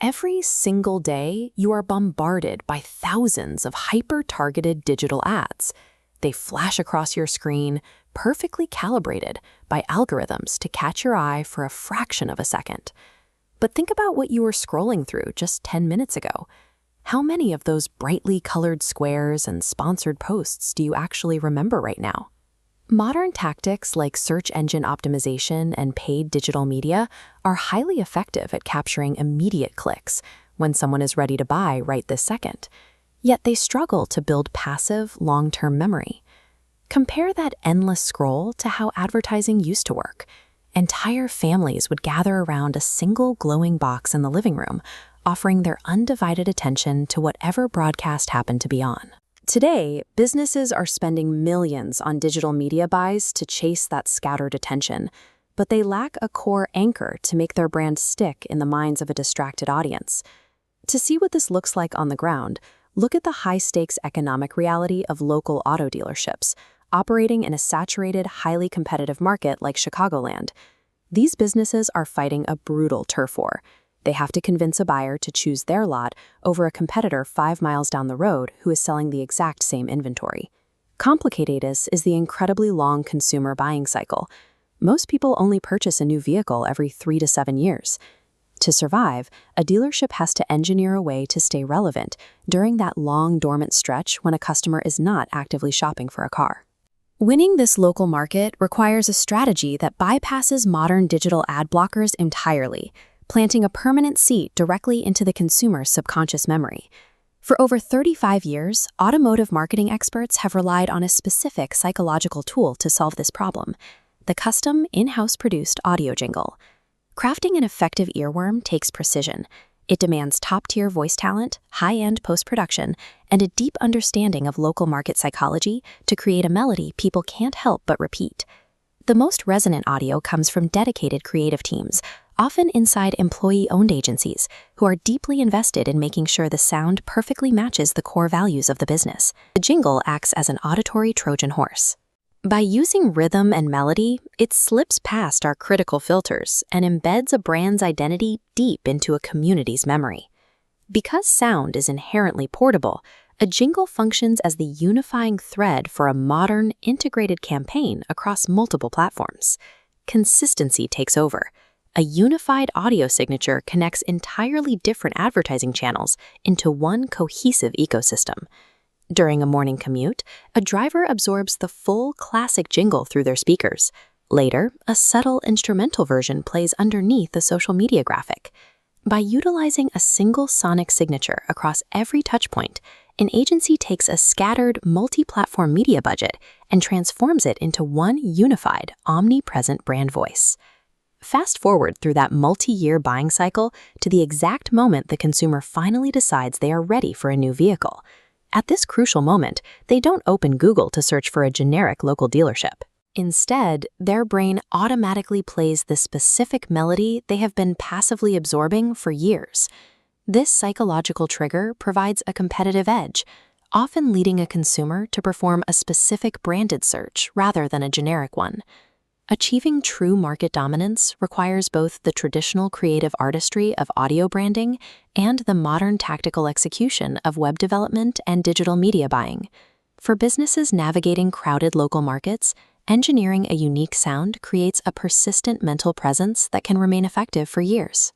Every single day, you are bombarded by thousands of hyper-targeted digital ads. They flash across your screen, perfectly calibrated by algorithms to catch your eye for a fraction of a second. But think about what you were scrolling through just 10 minutes ago. How many of those brightly colored squares and sponsored posts do you actually remember right now? Modern tactics like search engine optimization and paid digital media are highly effective at capturing immediate clicks when someone is ready to buy right this second. Yet they struggle to build passive, long-term memory. Compare that endless scroll to how advertising used to work. Entire families would gather around a single glowing box in the living room, offering their undivided attention to whatever broadcast happened to be on. Today, businesses are spending millions on digital media buys to chase that scattered attention, but they lack a core anchor to make their brand stick in the minds of a distracted audience. To see what this looks like on the ground, look at the high-stakes economic reality of local auto dealerships, operating in a saturated, highly competitive market like Chicagoland. These businesses are fighting a brutal turf war. They have to convince a buyer to choose their lot over a competitor 5 miles down the road who is selling the exact same inventory. Complicated is the incredibly long consumer buying cycle. Most people only purchase a new vehicle every 3 to 7 years. To survive, a dealership has to engineer a way to stay relevant during that long dormant stretch when a customer is not actively shopping for a car. Winning this local market requires a strategy that bypasses modern digital ad blockers entirely, planting a permanent seed directly into the consumer's subconscious memory. For over 35 years, automotive marketing experts have relied on a specific psychological tool to solve this problem: the custom, in-house produced audio jingle. Crafting an effective earworm takes precision. It demands top-tier voice talent, high-end post-production, and a deep understanding of local market psychology to create a melody people can't help but repeat. The most resonant audio comes from dedicated creative teams, often inside employee-owned agencies, who are deeply invested in making sure the sound perfectly matches the core values of the business. The jingle acts as an auditory Trojan horse. By using rhythm and melody, it slips past our critical filters and embeds a brand's identity deep into a community's memory. Because sound is inherently portable, a jingle functions as the unifying thread for a modern, integrated campaign across multiple platforms. Consistency takes over. A unified audio signature connects entirely different advertising channels into one cohesive ecosystem. During a morning commute, a driver absorbs the full classic jingle through their speakers. Later, a subtle instrumental version plays underneath a social media graphic. By utilizing a single sonic signature across every touchpoint, an agency takes a scattered, multi-platform media budget and transforms it into one unified, omnipresent brand voice. Fast forward through that multi-year buying cycle to the exact moment the consumer finally decides they are ready for a new vehicle. At this crucial moment, they don't open Google to search for a generic local dealership. Instead, their brain automatically plays the specific melody they have been passively absorbing for years. This psychological trigger provides a competitive edge, often leading a consumer to perform a specific branded search rather than a generic one. Achieving true market dominance requires both the traditional creative artistry of audio branding and the modern tactical execution of web development and digital media buying. For businesses navigating crowded local markets, engineering a unique sound creates a persistent mental presence that can remain effective for years.